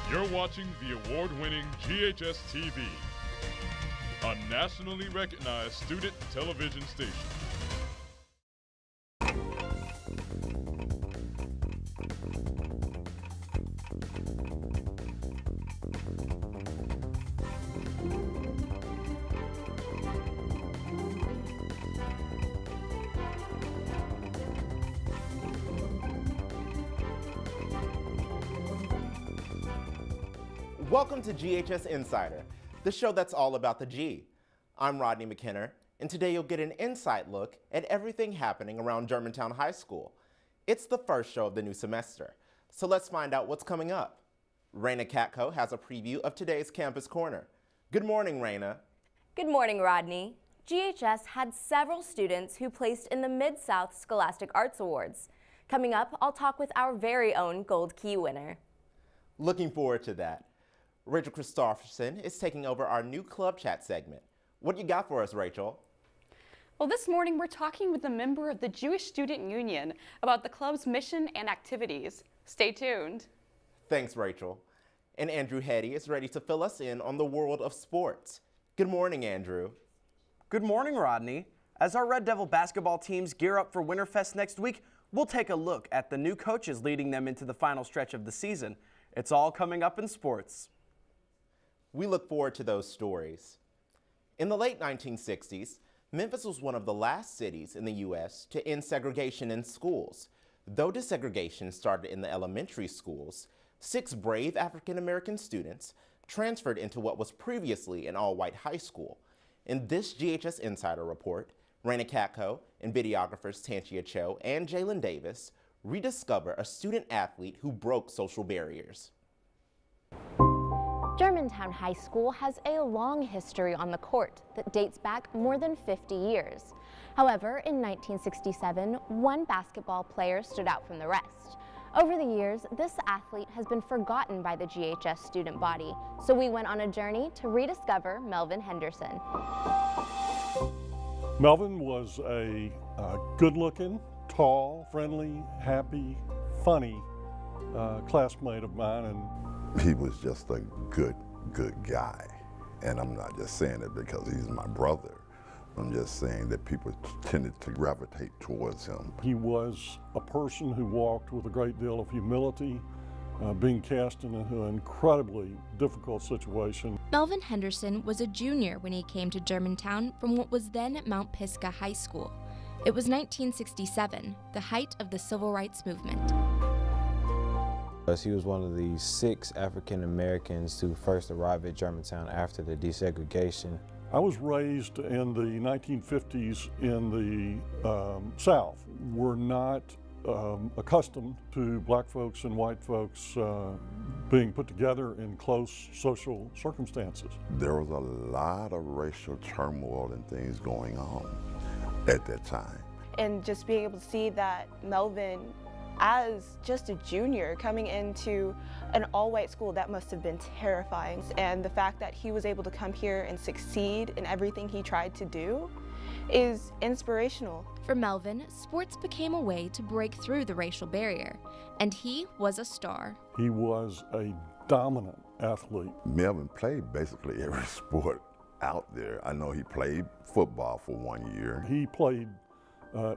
You're watching the award-winning GHS-TV, a nationally recognized student television station. Welcome to GHS Insider, the show that's all about the G. I'm Rodney McKenna, and today you'll get an inside look at everything happening around Germantown High School. It's the first show of the new semester, so let's find out what's coming up. Raina Katko has a preview of today's Campus Corner. Good morning, Raina. Good morning, Rodney. GHS had several students who placed in the Mid-South Scholastic Arts Awards. Coming up, I'll talk with our very own Gold Key winner. Looking forward to that. Rachel Christopherson is taking over our new Club Chat segment. What you got for us, Rachel? Well, this morning we're talking with a member of the Jewish Student Union about the club's mission and activities. Stay tuned. Thanks, Rachel. And Andrew Hetty is ready to fill us in on the world of sports. Good morning, Andrew. Good morning, Rodney. As our Red Devil basketball teams gear up for Winterfest next week, we'll take a look at the new coaches leading them into the final stretch of the season. It's all coming up in sports. We look forward to those stories. In the late 1960s, Memphis was one of the last cities in the U.S. to end segregation in schools. Though desegregation started in the elementary schools, 6 brave African-American students transferred into what was previously an all-white high school. In this GHS Insider report, Raina Katko and videographers Tanchia Cho and Jalen Davis rediscover a student athlete who broke social barriers. Germantown High School has a long history on the court that dates back more than 50 years. However, in 1967, one basketball player stood out from the rest. Over the years, this athlete has been forgotten by the GHS student body, so we went on a journey to rediscover Melvin Henderson. Melvin was a good-looking, tall, friendly, happy, funny classmate of mine, and he was just a good guy. And I'm not just saying it because he's my brother. I'm just saying that people tended to gravitate towards him. he was a person who walked with a great deal of humility, being cast in an incredibly difficult situation. Melvin Henderson was a junior when he came to Germantown from what was then Mount Pisgah High School. It was 1967, the height of the Civil Rights Movement. He was one of the 6 African Americans to first arrive at Germantown after the desegregation. I was raised in the 1950s in the South. We're not accustomed to black folks and white folks being put together in close social circumstances. There was a lot of racial turmoil and things going on at that time. And just being able to see that Melvin, as just a junior coming into an all-white school, that must have been terrifying. And the fact that he was able to come here and succeed in everything he tried to do is inspirational. For Melvin, sports became a way to break through the racial barrier, and he was a star. He was a dominant athlete. Melvin played basically every sport out there. I know he played football for 1 year. He played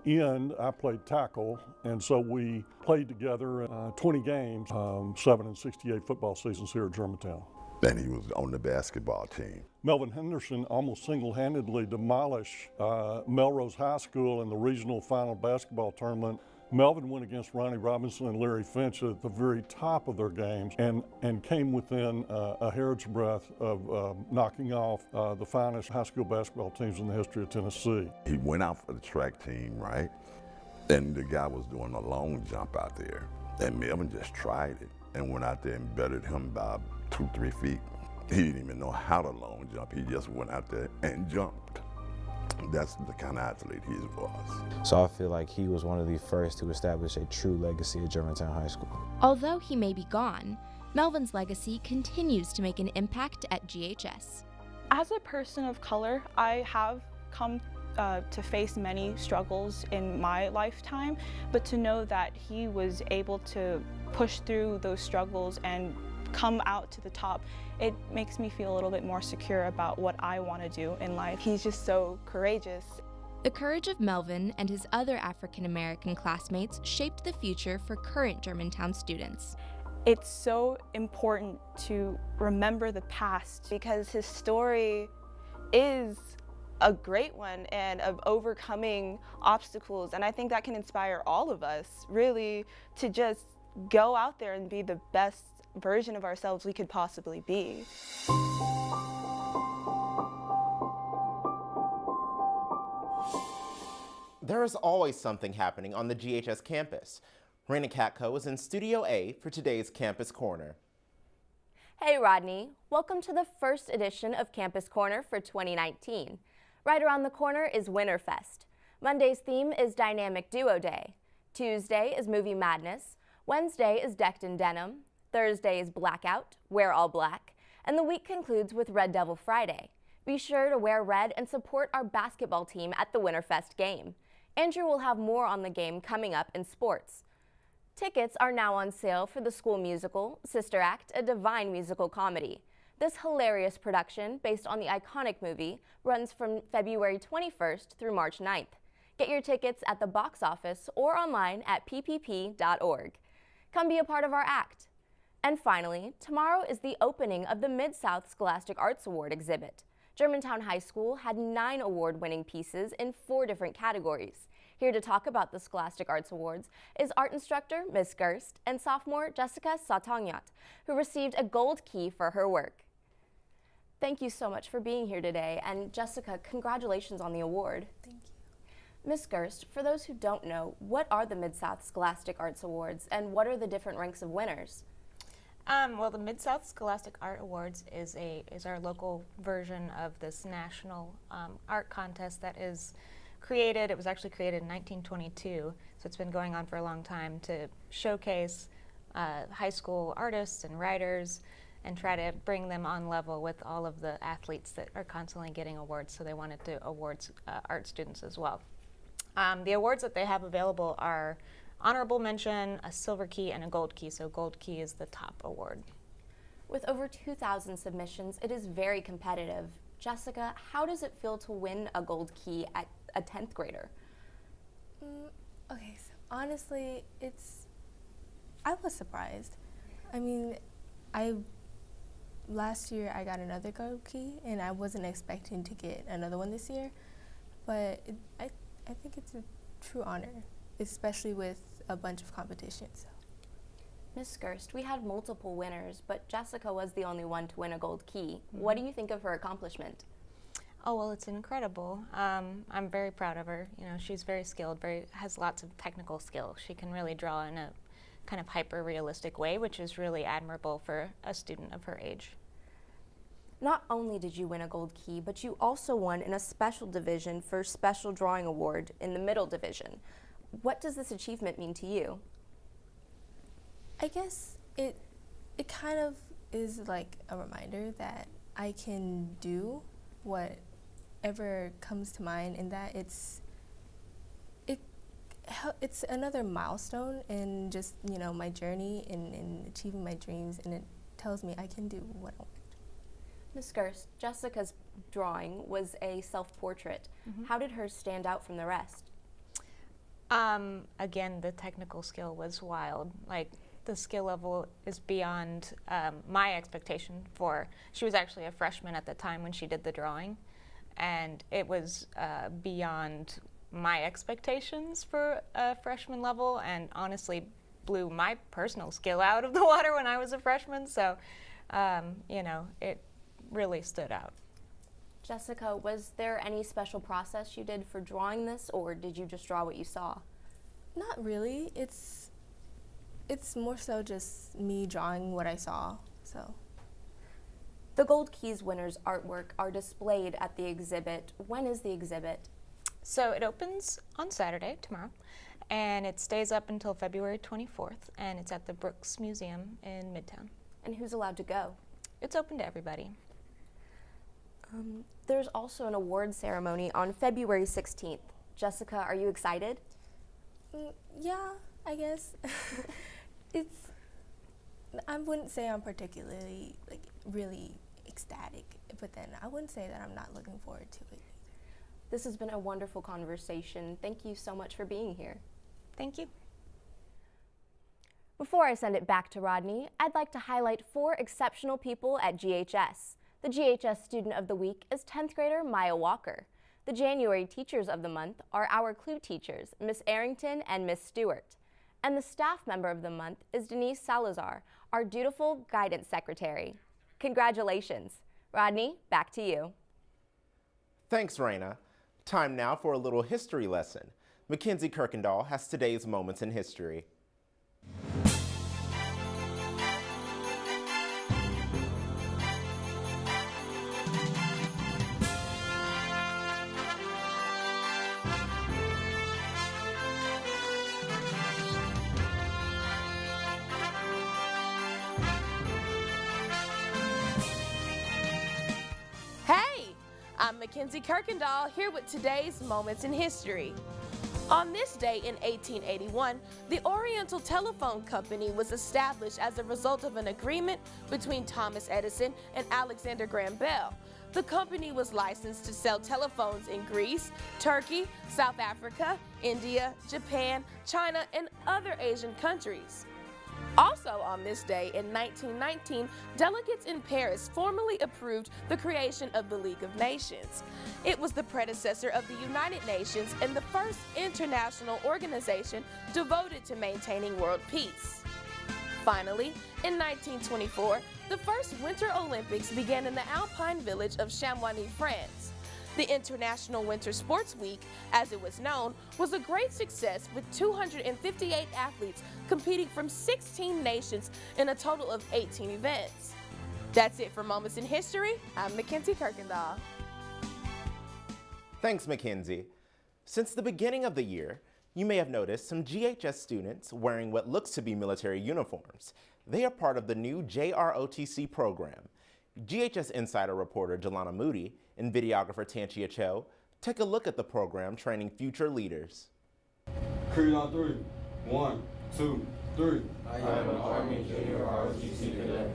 end, I played tackle, and so we played together 20 games, 7 and 68 football seasons here at Germantown. And he was on the basketball team. Melvin Henderson almost single-handedly demolished Melrose High School in the regional final basketball tournament. Melvin went against Ronnie Robinson and Larry Finch at the very top of their games and came within a hair's breadth of knocking off the finest high school basketball teams in the history of Tennessee. He went out for the track team, right? And the guy was doing a long jump out there. And Melvin just tried it and went out there and bettered him by 2-3 feet. He didn't even know how to long jump. He just went out there and jumped. That's the kind of athlete he was. So I feel like he was one of the first to establish a true legacy at Germantown High School. Although he may be gone, Melvin's legacy continues to make an impact at GHS. As a person of color, I have come to face many struggles in my lifetime, but to know that he was able to push through those struggles and come out to the top, it makes me feel a little bit more secure about what I want to do in life. He's just so courageous. The courage of Melvin and his other African American classmates shaped the future for current Germantown students. It's so important to remember the past because his story is a great one and of overcoming obstacles, and I think that can inspire all of us really to just go out there and be the best version of ourselves we could possibly be. There is always something happening on the GHS campus. Raina Katko is in Studio A for today's Campus Corner. Hey Rodney, welcome to the first edition of Campus Corner for 2019. Right around the corner is Winterfest. Monday's theme is Dynamic Duo Day. Tuesday is Movie Madness. Wednesday is Decked in Denim. Thursday is Blackout, Wear All Black. And the week concludes with Red Devil Friday. Be sure to wear red and support our basketball team at the Winterfest game. Andrew will have more on the game coming up in sports. Tickets are now on sale for the school musical, Sister Act, a divine musical comedy. This hilarious production, based on the iconic movie, runs from February 21st through March 9th. Get your tickets at the box office or online at ppp.org. Come be a part of our act. And finally, tomorrow is the opening of the Mid-South Scholastic Arts Award exhibit. Germantown High School had 9 award-winning pieces in 4 different categories. Here to talk about the Scholastic Arts Awards is art instructor Ms. Gerst and sophomore Jessica Satangyat, who received a gold key for her work. Thank you so much for being here today, and Jessica, congratulations on the award. Thank you. Ms. Gerst, for those who don't know, what are the Mid-South Scholastic Arts Awards and what are the different ranks of winners? Well, the Mid-South Scholastic Art Awards is our local version of this national art contest that is created. It was actually created in 1922, so it's been going on for a long time to showcase high school artists and writers and try to bring them on level with all of the athletes that are constantly getting awards, so they wanted to award art students as well. The awards that they have available are honorable mention, a silver key, and a gold key. So gold key is the top award. With over 2,000 submissions, it is very competitive. Jessica, how does it feel to win a gold key at a 10th grader? Okay, so honestly, I was surprised. I mean, last year I got another gold key, and I wasn't expecting to get another one this year, but I think it's a true honor, especially with a bunch of competitions. Ms. Gerst, we had multiple winners, but Jessica was the only one to win a gold key. Mm-hmm. What do you think of her accomplishment? Oh, well, it's incredible. I'm very proud of her. You know, she's very skilled, has lots of technical skill. She can really draw in a kind of hyper-realistic way, which is really admirable for a student of her age. Not only did you win a gold key, but you also won in a special division for Special Drawing Award in the middle division. What does this achievement mean to you? I guess it kind of is like a reminder that I can do whatever comes to mind, and that it's another milestone in just, you know, my journey in achieving my dreams, and it tells me I can do what I want. Ms. Gerst, Jessica's drawing was a self-portrait. Mm-hmm. How did hers stand out from the rest? Again, the technical skill was wild. Like, the skill level is beyond my expectation for. She was actually a freshman at the time when she did the drawing, and it was beyond my expectations for a freshman level, and honestly blew my personal skill out of the water when I was a freshman. So, you know, it really stood out. Jessica, was there any special process you did for drawing this, or did you just draw what you saw? Not really. It's more so just me drawing what I saw, so. The Gold Keys winners' artwork are displayed at the exhibit. When is the exhibit? So it opens on Saturday, tomorrow, and it stays up until February 24th, and it's at the Brooks Museum in Midtown. And who's allowed to go? It's open to everybody. There's also an award ceremony on February 16th. Jessica, are you excited? Yeah, I guess. I wouldn't say I'm particularly really ecstatic, but then I wouldn't say that I'm not looking forward to it. This has been a wonderful conversation. Thank you so much for being here. Thank you. Before I send it back to Rodney, I'd like to highlight 4 exceptional people at GHS. The GHS Student of the Week is 10th grader Maya Walker. The January Teachers of the Month are our CLUE teachers, Miss Arrington and Miss Stewart. And the Staff Member of the Month is Denise Salazar, our dutiful Guidance Secretary. Congratulations. Rodney, back to you. Thanks, Raina. Time now for a little history lesson. Mackenzie Kirkendall has today's moments in history. I'm Mackenzie Kirkendall here with today's Moments in History. On this day in 1881, the Oriental Telephone Company was established as a result of an agreement between Thomas Edison and Alexander Graham Bell. The company was licensed to sell telephones in Greece, Turkey, South Africa, India, Japan, China, and other Asian countries. Also on this day in 1919, delegates in Paris formally approved the creation of the League of Nations. It was the predecessor of the United Nations and the first international organization devoted to maintaining world peace. Finally, in 1924, the first Winter Olympics began in the Alpine village of Chamonix, France. The International Winter Sports Week, as it was known, was a great success with 258 athletes competing from 16 nations in a total of 18 events. That's it for Moments in History. I'm Mackenzie Kirkendall. Thanks, Mackenzie. Since the beginning of the year, you may have noticed some GHS students wearing what looks to be military uniforms. They are part of the new JROTC program. GHS Insider reporter Jelana Moody and videographer Tanchia Cho take a look at the program training future leaders. Creed on 3. 1, 2, 3. I am an Army Junior ROTC cadet.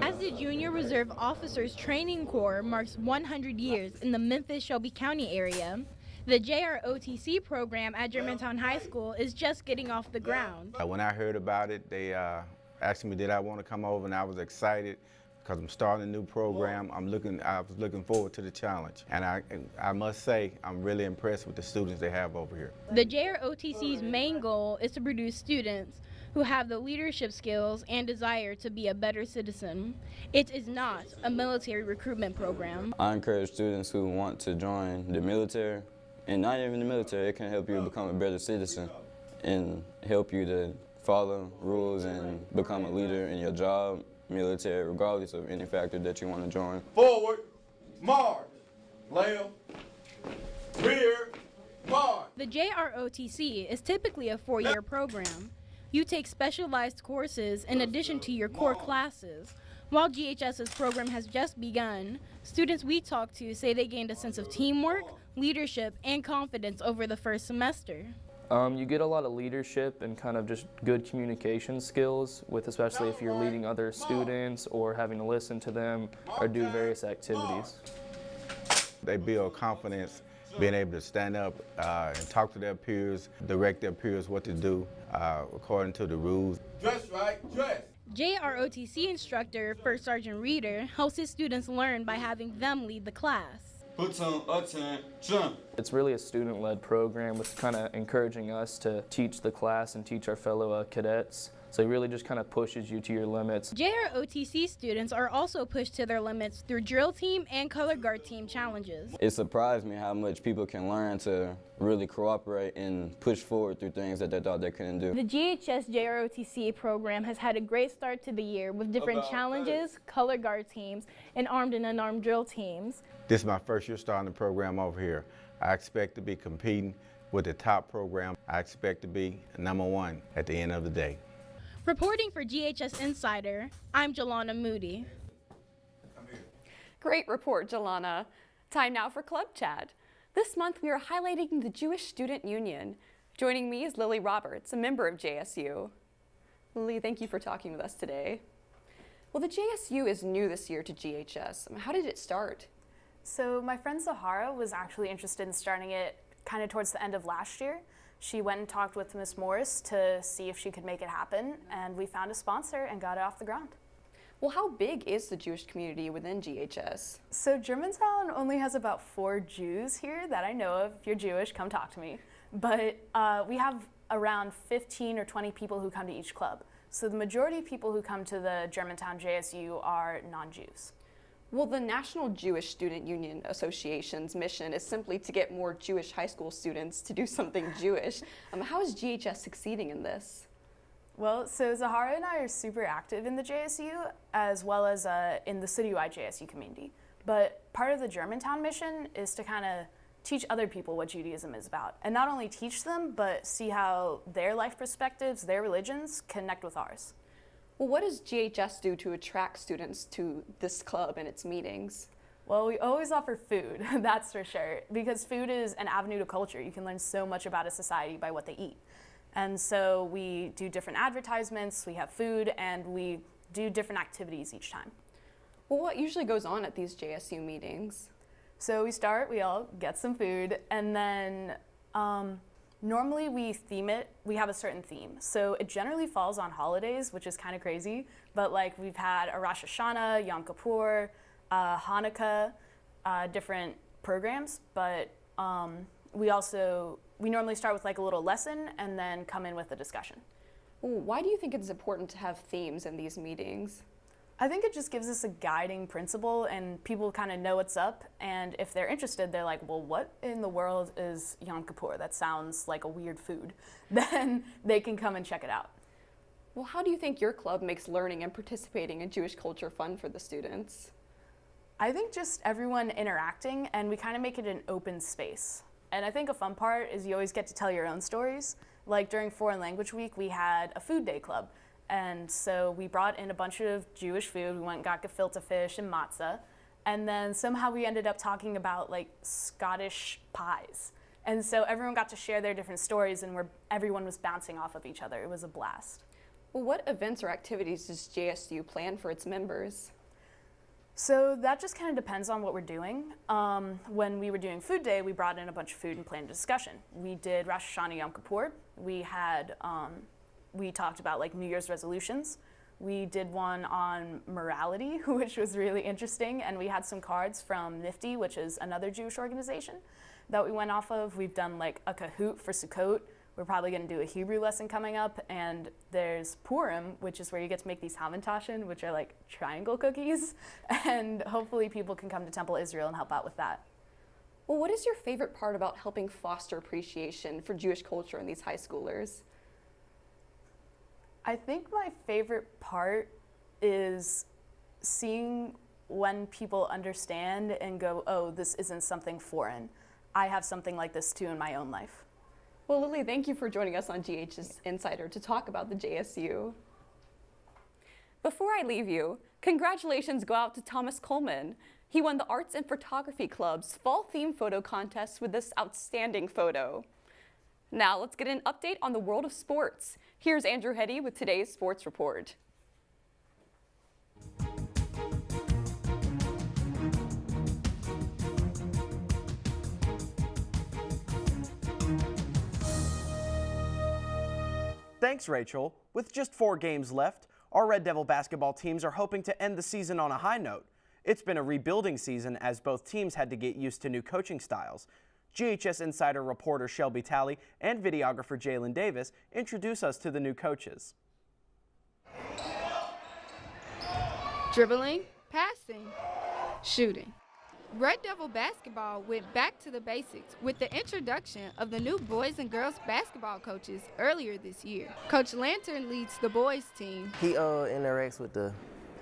As the Junior Reserve Officers Training Corps marks 100 years in the Memphis-Shelby County area, the JROTC program at Germantown High School is just getting off the ground. When I heard about it, they asked me did I want to come over, and I was excited because I'm starting a new program. I was looking forward to the challenge. And I must say, I'm really impressed with the students they have over here. The JROTC's main goal is to produce students who have the leadership skills and desire to be a better citizen. It is not a military recruitment program. I encourage students who want to join the military, and not even the military, it can help you become a better citizen and help you to follow rules and become a leader in your job, military, regardless of any factor that you want to join. Forward, march, left, rear, march. The JROTC is typically a 4-year program. You take specialized courses in addition to your core classes. While GHS's program has just begun, students we talked to say they gained a sense of teamwork, leadership, and confidence over the first semester. You get a lot of leadership and kind of just good communication skills, with especially if you're leading other students or having to listen to them or do various activities. They build confidence, being able to stand up and talk to their peers, direct their peers what to do according to the rules. Dress right, dress. JROTC instructor First Sergeant Reeder helps his students learn by having them lead the class. Platoon, attention. It's really a student-led program with kind of encouraging us to teach the class and teach our fellow cadets. So it really just kind of pushes you to your limits. JROTC students are also pushed to their limits through drill team and color guard team challenges. It surprised me how much people can learn to really cooperate and push forward through things that they thought they couldn't do. The GHS JROTC program has had a great start to the year with different challenges, color guard teams, and armed and unarmed drill teams. This is my first year starting the program over here. I expect to be competing with the top program. I expect to be #1 at the end of the day. Reporting for GHS Insider, I'm Jelana Moody. Great report, Jelana. Time now for Club Chat. This month we are highlighting the Jewish Student Union. Joining me is Lily Roberts, a member of JSU. Lily, thank you for talking with us today. Well, the JSU is new this year to GHS. How did it start? So my friend Zahara was actually interested in starting it kind of towards the end of last year. She went and talked with Ms. Morris to see if she could make it happen, and we found a sponsor and got it off the ground. Well, how big is the Jewish community within GHS? So Germantown only has about 4 Jews here that I know of. If you're Jewish, come talk to me. But we have around 15 or 20 people who come to each club. So the majority of people who come to the Germantown JSU are non-Jews. Well, the National Jewish Student Union Association's mission is simply to get more Jewish high school students to do something Jewish. How is GHS succeeding in this? Well, so Zahara and I are super active in the JSU as well as in the citywide JSU community. But part of the Germantown mission is to kind of teach other people what Judaism is about. And not only teach them, but see how their life perspectives, their religions connect with ours. Well, what does GHS do to attract students to this club and its meetings? Well, we always offer food, that's for sure, because food is an avenue to culture. You can learn so much about a society by what they eat. And so we do different advertisements, we have food, and we do different activities each time. Well, what usually goes on at these JSU meetings? So we all get some food, and then normally we theme it, we have a certain theme. So it generally falls on holidays, which is kind of crazy, but like we've had a Rosh Hashanah, Yom Kippur, Hanukkah, different programs, but we normally start with like a little lesson and then come in with a discussion. Well, why do you think it's important to have themes in these meetings? I think it just gives us a guiding principle and people kind of know what's up, and if they're interested, they're like, well, what in the world is Yom Kippur? That sounds like a weird food. Then they can come and check it out. Well, how do you think your club makes learning and participating in Jewish culture fun for the students? I think just everyone interacting, and we kind of make it an open space. And I think a fun part is you always get to tell your own stories. Like during Foreign Language Week, we had a food day club. And so we brought in a bunch of Jewish food. We went and got gefilte fish and matzah. And then somehow we ended up talking about like Scottish pies. And so everyone got to share their different stories, and everyone was bouncing off of each other. It was a blast. Well, what events or activities does JSU plan for its members? So that just kind of depends on what we're doing. When we were doing Food Day, we brought in a bunch of food and planned a discussion. We did Rosh Hashanah Yom Kippur. We talked about like New Year's resolutions. We did one on morality, which was really interesting, and we had some cards from Nifty, which is another Jewish organization that we went off of. We've done like a Kahoot for Sukkot. We're probably going to do a Hebrew lesson coming up, and there's Purim, which is where you get to make these hamantashen, which are like triangle cookies, and hopefully people can come to Temple Israel and help out with that. Well, what is your favorite part about helping foster appreciation for Jewish culture in these high schoolers? I think my favorite part is seeing when people understand and go, oh, this isn't something foreign. I have something like this too in my own life. Well, Lily, thank you for joining us on GHS Insider to talk about the JSU. Before I leave you, congratulations go out to Thomas Coleman. He won the Arts and Photography Club's Fall Theme Photo Contest with this outstanding photo. Now let's get an update on the world of sports. Here's Andrew Hetty with today's sports report. Thanks, Rachel. With just 4 games left, our Red Devil basketball teams are hoping to end the season on a high note. It's been a rebuilding season as both teams had to get used to new coaching styles. GHS Insider reporter Shelby Talley and videographer Jalen Davis introduce us to the new coaches. Dribbling, passing, shooting. Red Devil basketball went back to the basics with the introduction of the new boys and girls basketball coaches earlier this year. Coach Lantern leads the boys team. He interacts with the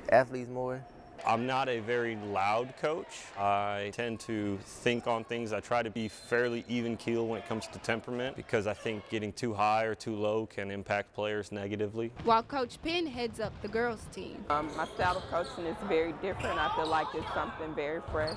athletes more. I'm not a very loud coach. I tend to think on things. I try to be fairly even keel when it comes to temperament because I think getting too high or too low can impact players negatively. While Coach Penn heads up the girls team. My style of coaching is very different. I feel like it's something very fresh,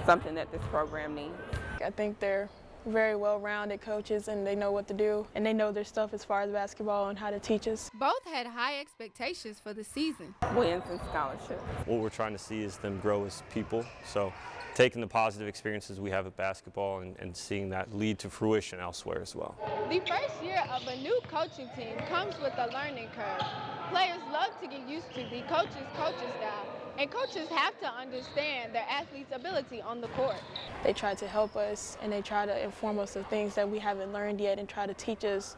something that this program needs. I think they're very well-rounded coaches, and they know what to do, and they know their stuff as far as basketball and how to teach us. Both had high expectations for the season. Wins and scholarships. What we're trying to see is them grow as people. So taking the positive experiences we have at basketball and seeing that lead to fruition elsewhere as well. The first year of a new coaching team comes with a learning curve. Players love to get used to the coach's style, and coaches have to understand their athletes' ability on the court. They try to help us, and they try to inform us of things that we haven't learned yet and try to teach us,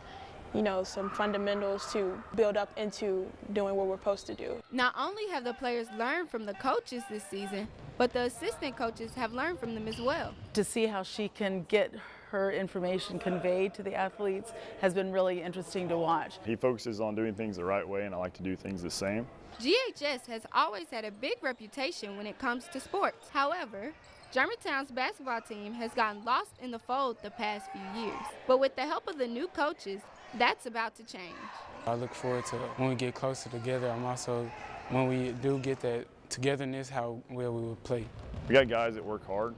you know, some fundamentals to build up into doing what we're supposed to do. Not only have the players learned from the coaches this season, but the assistant coaches have learned from them as well. To see how she can get her information conveyed to the athletes has been really interesting to watch. He focuses on doing things the right way, and I like to do things the same. GHS has always had a big reputation when it comes to sports. However, Germantown's basketball team has gotten lost in the fold the past few years. But with the help of the new coaches, that's about to change. I look forward to when we get closer together. I'm also, when we do get that togetherness, how well we will play. We got guys that work hard.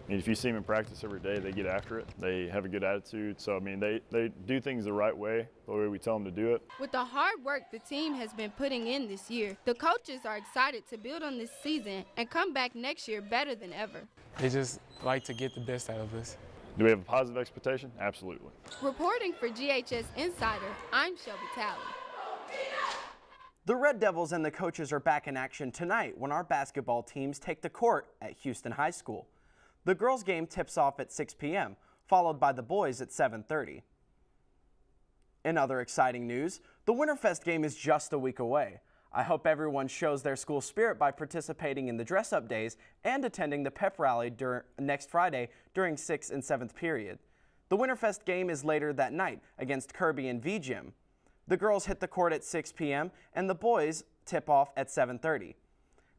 If you see them in practice every day, they get after it. They have a good attitude. So, I mean, they do things the right way, the way we tell them to do it. With the hard work the team has been putting in this year, the coaches are excited to build on this season and come back next year better than ever. They just like to get the best out of us. Do we have a positive expectation? Absolutely. Reporting for GHS Insider, I'm Shelby Talley. The Red Devils and the coaches are back in action tonight when our basketball teams take the court at Houston High School. The girls' game tips off at 6 p.m., followed by the boys at 7:30. In other exciting news, the Winterfest game is just a week away. I hope everyone shows their school spirit by participating in the dress-up days and attending the pep rally next Friday during 6th and 7th period. The Winterfest game is later that night against Kirby and V-Gym. The girls hit the court at 6 p.m. and the boys tip off at 7:30.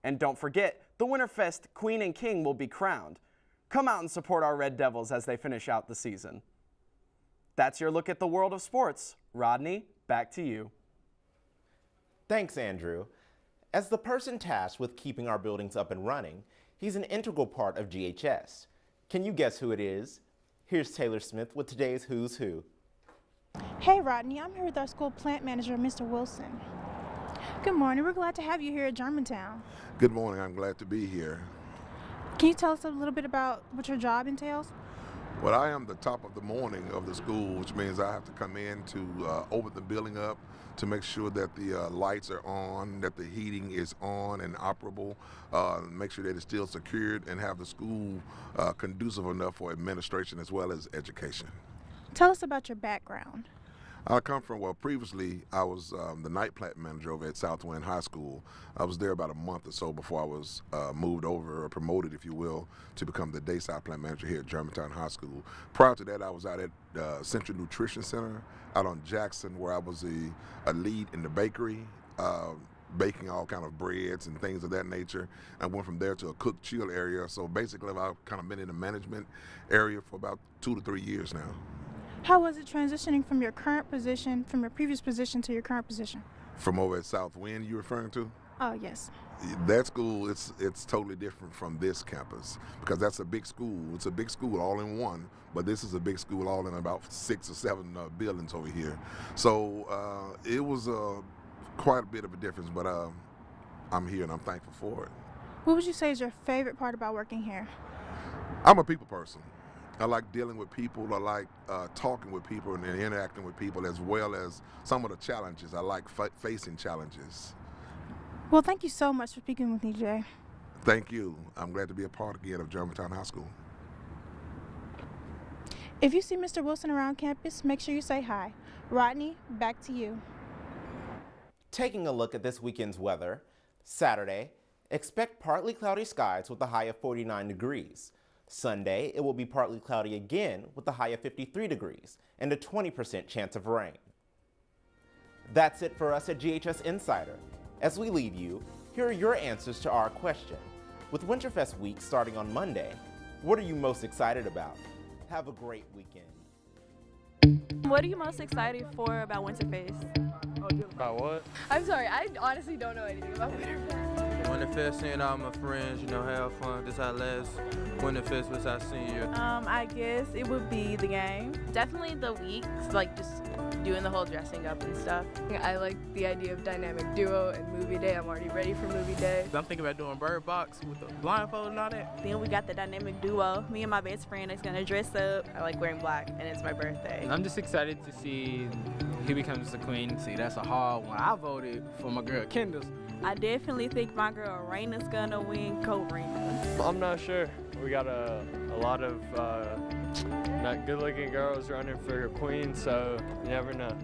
And don't forget, the Winterfest Queen and King will be crowned. Come out and support our Red Devils as they finish out the season. That's your look at the world of sports. Rodney, back to you. Thanks, Andrew. As the person tasked with keeping our buildings up and running, he's an integral part of GHS. Can you guess who it is? Here's Taylor Smith with today's Who's Who. Hey Rodney, I'm here with our school plant manager, Mr. Wilson. Good morning, we're glad to have you here at Germantown. Good morning, I'm glad to be here. Can you tell us a little bit about what your job entails? Well, I am the top of the morning of the school, which means I have to come in to open the building up to make sure that the lights are on, that the heating is on and operable, make sure that it's still secured, and have the school conducive enough for administration as well as education. Tell us about your background. I come from, well, previously I was the night plant manager over at Southwind High School. I was there about a month or so before I was moved over, or promoted, if you will, to become the dayside plant manager here at Germantown High School. Prior to that, I was out at Central Nutrition Center out on Jackson, where I was a lead in the bakery, baking all kind of breads and things of that nature. I went from there to a cook chill area. So basically, I've kind of been in the management area for about 2 to 3 years now. How was it transitioning from your current position, from your previous position to your current position? From over at Southwind, you referring to? Oh, yes. That school, it's totally different from this campus, because that's a big school. It's a big school all in one, but this is a big school all in about 6 or 7 buildings over here. So it was quite a bit of a difference, but I'm here and I'm thankful for it. What would you say is your favorite part about working here? I'm a people person. I like dealing with people. I like talking with people and interacting with people, as well as some of the challenges. I like facing challenges. Well, thank you so much for speaking with me today. Thank you. I'm glad to be a part again of Germantown High School. If you see Mr. Wilson around campus, make sure you say hi. Rodney, back to you. Taking a look at this weekend's weather, Saturday, expect partly cloudy skies with a high of 49 degrees. Sunday, it will be partly cloudy again with a high of 53 degrees and a 20% chance of rain. That's it for us at GHS Insider. As we leave you, here are your answers to our question. With Winterfest week starting on Monday, what are you most excited about? Have a great weekend. What are you most excited for about Winterfest? About what? I'm sorry, I honestly don't know anything about Winterfest. Winterfest, seeing all my friends, you know, have fun. This our last Winterfest was our senior year. I guess it would be the game. Definitely the weeks, like just doing the whole dressing up and stuff. I like the idea of dynamic duo and movie day. I'm already ready for movie day. I'm thinking about doing Bird Box with the blindfold and all that. Then we got the dynamic duo. Me and my best friend is gonna dress up. I like wearing black and it's my birthday. I'm just excited to see who becomes the queen. See, that's a hard one. I voted for my girl Kendall. I definitely think my girl Raina's gonna win co-Raina. I'm not sure. We got a lot of not good-looking girls running for queen, so you never know.